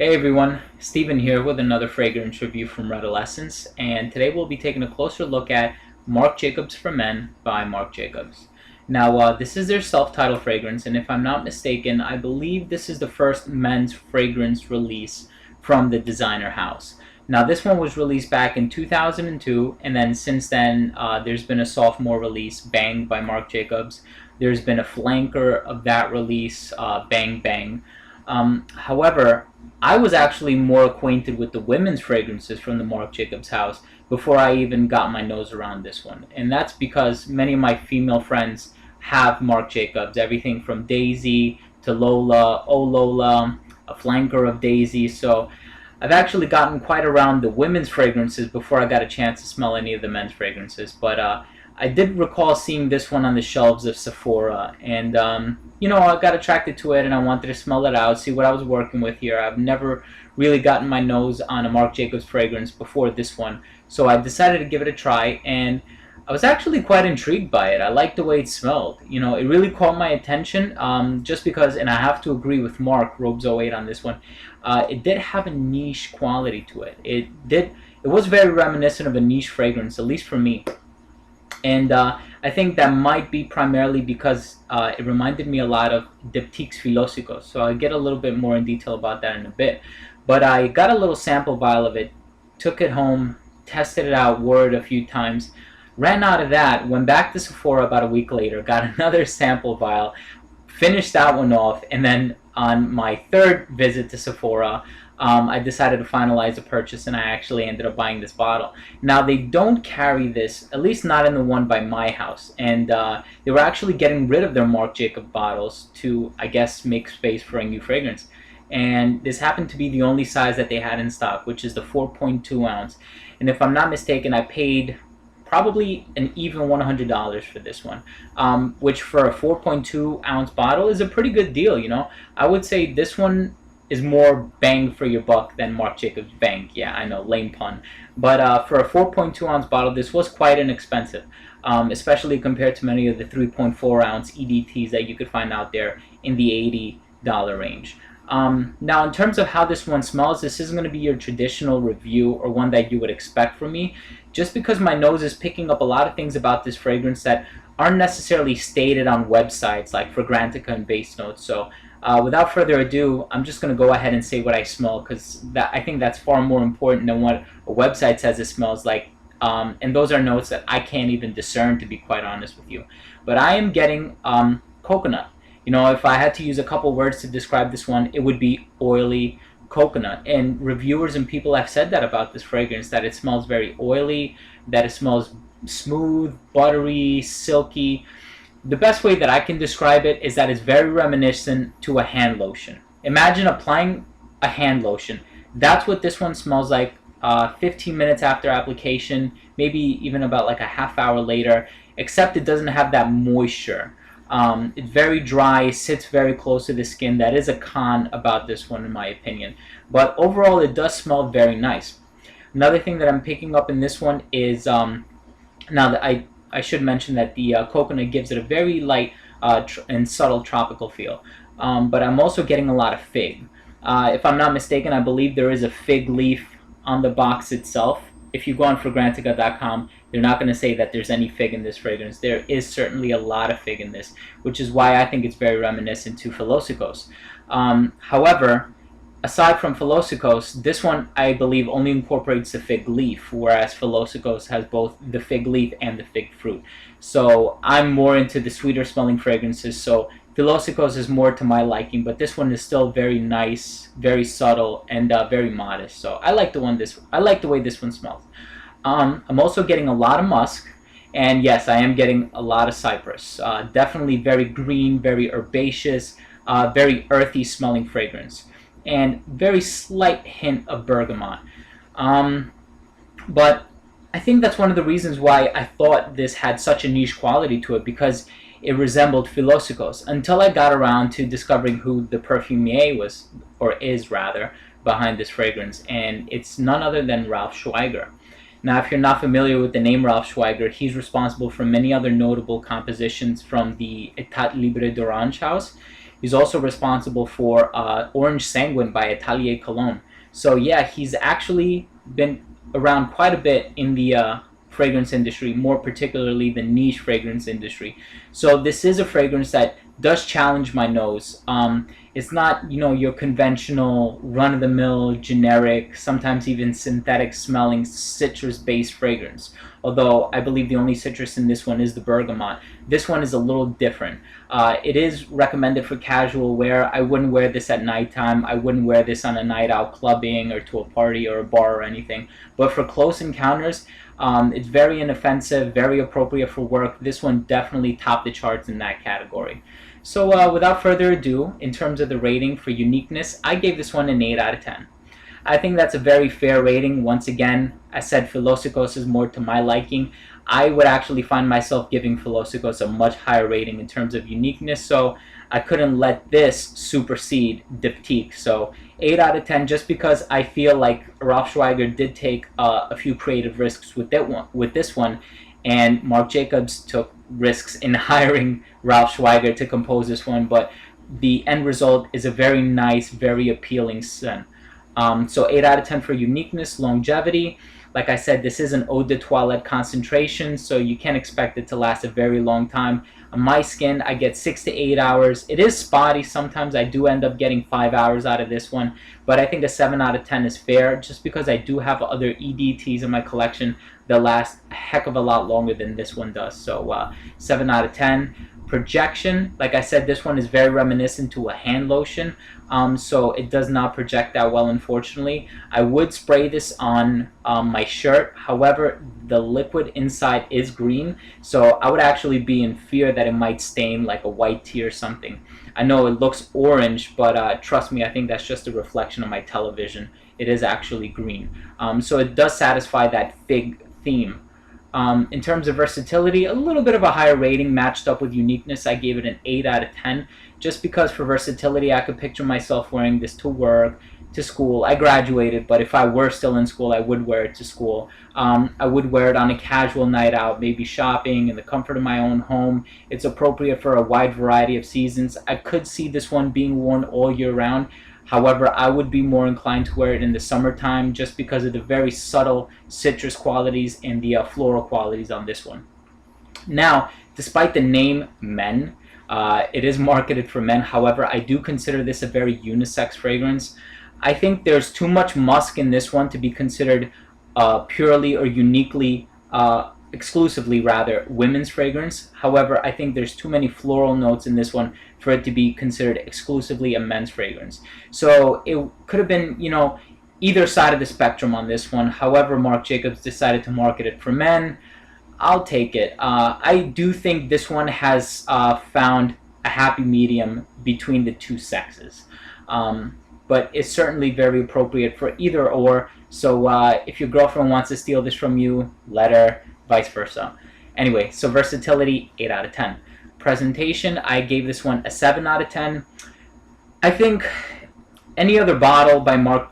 Hey everyone, Steven here with another fragrance review from Redolessence, and today we'll be taking a closer look at Marc Jacobs for Men by Marc Jacobs. Now, this is their self-titled fragrance, and if I'm not mistaken, I believe this is the first men's fragrance release from the designer house. Now, this one was released back in 2002, and then since then, there's been a sophomore release, Bang by Marc Jacobs. There's been a flanker of that release, Bang Bang. However, I was actually more acquainted with the women's fragrances from the Marc Jacobs house before I even got my nose around this one. And that's because many of my female friends have Marc Jacobs, everything from Daisy to Lola, Oh Lola, a flanker of Daisy. So I've actually gotten quite around the women's fragrances before I got a chance to smell any of the men's fragrances. But I did recall seeing this one on the shelves of Sephora, and I got attracted to it and I wanted to smell it out, see what I was working with here. I've never really gotten my nose on a Marc Jacobs fragrance before this one, so I decided to give it a try, and I was actually quite intrigued by it. I liked the way it smelled. It really caught my attention, just because, and I have to agree with Mark, Robes08 on this one, it did have a niche quality to it. It was very reminiscent of a niche fragrance, at least for me. And I think that might be primarily because it reminded me a lot of Diptyque's Philosophios. So I'll get a little bit more in detail about that in a bit. But I got a little sample vial of it, took it home, tested it out, wore it a few times, ran out of that, went back to Sephora about a week later, got another sample vial, finished that one off, and then on my third visit to Sephora, I decided to finalize the purchase, and I actually ended up buying this bottle. Now, they don't carry this, at least not in the one by my house, and they were actually getting rid of their Marc Jacobs bottles to, I guess, make space for a new fragrance. And this happened to be the only size that they had in stock, which is the 4.2 ounce. And if I'm not mistaken, I paid probably an even $100 for this one, which for a 4.2 ounce bottle is a pretty good deal. I would say this one is more bang for your buck than Marc Jacobs Bang. Yeah, I know, lame pun. But for a 4.2 ounce bottle, this was quite inexpensive, especially compared to many of the 3.4 ounce EDTs that you could find out there in the $80 range. Now, in terms of how this one smells, this isn't going to be your traditional review or one that you would expect from me, just because my nose is picking up a lot of things about this fragrance that aren't necessarily stated on websites like Fragrantica and Base Notes. So without further ado, I'm just going to go ahead and say what I smell, because I think that's far more important than what a website says it smells like. And those are notes that I can't even discern, to be quite honest with you. But I am getting coconut. If I had to use a couple words to describe this one, it would be oily coconut. And reviewers and people have said that about this fragrance, that it smells very oily, that it smells smooth, buttery, silky. The best way that I can describe it is that it's very reminiscent to a hand lotion. Imagine applying a hand lotion. That's what this one smells like 15 minutes after application, maybe even about like a half hour later, except it doesn't have that moisture. It's very dry, sits very close to the skin. That is a con about this one, in my opinion. But overall, it does smell very nice. Another thing that I'm picking up in this one is, now that I should mention that the coconut gives it a very light and subtle tropical feel. But I'm also getting a lot of fig. If I'm not mistaken, I believe there is a fig leaf on the box itself. If you go on Fragrantica.com, they're not going to say that there's any fig in this fragrance. There is certainly a lot of fig in this, which is why I think it's very reminiscent to Philosophios. However, aside from Philosophios, this one I believe only incorporates the fig leaf, whereas Philosophios has both the fig leaf and the fig fruit. So I'm more into the sweeter smelling fragrances, so Philosophios is more to my liking, but this one is still very nice, very subtle, and very modest. So I like the way this one smells. I'm also getting a lot of musk, and yes, I am getting a lot of cypress. Definitely very green, very herbaceous, very earthy smelling fragrance, and very slight hint of bergamot. But I think that's one of the reasons why I thought this had such a niche quality to it, because it resembled Philosophios, until I got around to discovering who the perfumier was, or is rather, behind this fragrance, and it's none other than Ralph Schweiger. Now, if you're not familiar with the name Ralph Schweiger, he's responsible for many other notable compositions from the Etat Libre d'Orange house. He's also responsible for Orange Sanguine by Atelier Cologne. So yeah, he's actually been around quite a bit in the fragrance industry, more particularly the niche fragrance industry. So this is a fragrance that does challenge my nose. It's not, your conventional run-of-the-mill generic, sometimes even synthetic smelling citrus-based fragrance. Although I believe the only citrus in this one is the bergamot. This one is a little different. It is recommended for casual wear. I wouldn't wear this at nighttime. I wouldn't wear this on a night out clubbing or to a party or a bar or anything. But for close encounters, it's very inoffensive, very appropriate for work. This one definitely topped the charts in that category. So without further ado, in terms of the rating for uniqueness, I gave this one an 8 out of 10. I think that's a very fair rating. Once again, I said Philosopos is more to my liking. I would actually find myself giving Philosopos a much higher rating in terms of uniqueness, so I couldn't let this supersede Diptyque. So 8 out of 10, just because I feel like Ralph Schweiger did take a few creative risks with this one, and Marc Jacobs took risks in hiring Ralph Schweiger to compose this one, but the end result is a very nice, very appealing scent. So 8 out of 10 for uniqueness. Longevity, like I said, this is an eau de toilette concentration, so you can't expect it to last a very long time. On my skin, I get 6 to 8 hours. It is spotty. Sometimes I do end up getting 5 hours out of this one, but I think a 7 out of 10 is fair, just because I do have other EDTs in my collection that last a heck of a lot longer than this one does. So 7 out of 10. Projection, like I said, this one is very reminiscent to a hand lotion, so it does not project that well, unfortunately. I would spray this on my shirt. However, the liquid inside is green, so I would actually be in fear that it might stain like a white tea or something. I know it looks orange, but trust me, I think that's just a reflection of my television. It is actually green. So it does satisfy that fig theme. In terms of versatility, a little bit of a higher rating matched up with uniqueness. I gave it an 8 out of 10, just because for versatility, I could picture myself wearing this to work, to school. I graduated, but if I were still in school, I would wear it to school. I would wear it on a casual night out, maybe shopping in the comfort of my own home. It's appropriate for a wide variety of seasons. I could see this one being worn all year round. However, I would be more inclined to wear it in the summertime, just because of the very subtle citrus qualities and the floral qualities on this one. Now, despite the name Men, it is marketed for men. However, I do consider this a very unisex fragrance. I think there's too much musk in this one to be considered purely or uniquely, exclusively rather, women's fragrance. However, I think there's too many floral notes in this one for it to be considered exclusively a men's fragrance. So it could have been, either side of the spectrum on this one. However, Marc Jacobs decided to market it for men. I'll take it. I do think this one has found a happy medium between the two sexes. But it's certainly very appropriate for either or. So if your girlfriend wants to steal this from you, let her, vice versa. Anyway, so versatility, 8 out of 10. Presentation, I gave this one a 7 out of 10. I think any other bottle by Marc,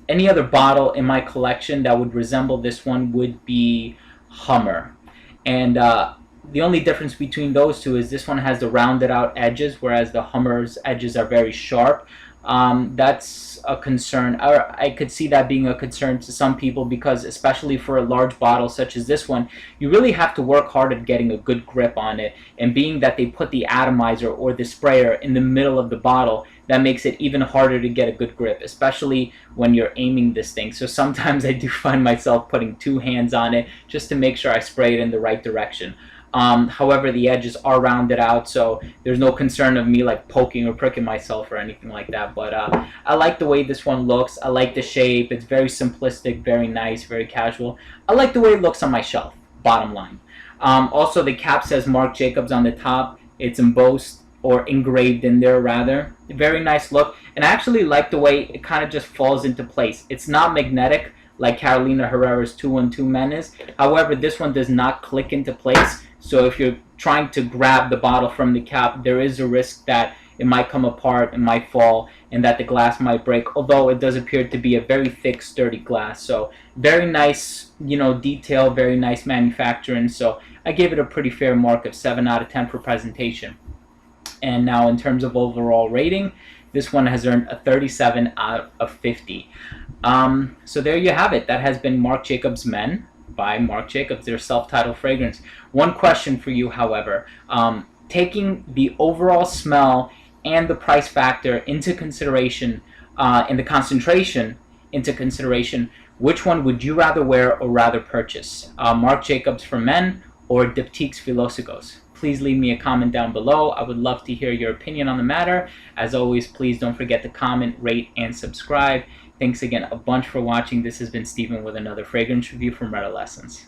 any other bottle in my collection that would resemble this one would be Hummer. And the only difference between those two is this one has the rounded out edges, whereas the Hummer's edges are very sharp. That's a concern. I could see that being a concern to some people, because especially for a large bottle such as this one, you really have to work hard at getting a good grip on it. And being that they put the atomizer or the sprayer in the middle of the bottle, that makes it even harder to get a good grip, especially when you're aiming this thing. So sometimes I do find myself putting 2 hands on it just to make sure I spray it in the right direction. However, the edges are rounded out, so there's no concern of me like poking or pricking myself or anything like that. But I like the way this one looks. I like the shape. It's very simplistic, very nice, very casual. I like the way it looks on my shelf, bottom line. Also, the cap says Marc Jacobs on the top. It's embossed, or engraved in there rather. Very nice look. And I actually like the way it kind of just falls into place. It's not magnetic like Carolina Herrera's 212 Men is. However, this one does not click into place. So if you're trying to grab the bottle from the cap, there is a risk that it might come apart, it might fall, and that the glass might break, although it does appear to be a very thick, sturdy glass. So very nice, detail, very nice manufacturing. So I gave it a pretty fair mark of 7 out of 10 for presentation. And now in terms of overall rating, this one has earned a 37 out of 50. So there you have it. That has been Marc Jacobs Men by Marc Jacobs, their self-titled fragrance. One question for you, however. Taking the overall smell and the price factor into consideration, and the concentration into consideration, which one would you rather wear or rather purchase? Marc Jacobs for Men or Diptyque's Philosophes? Please leave me a comment down below. I would love to hear your opinion on the matter. As always, please don't forget to comment, rate, and subscribe. Thanks again a bunch for watching. This has been Steven with another fragrance review from Redolessence.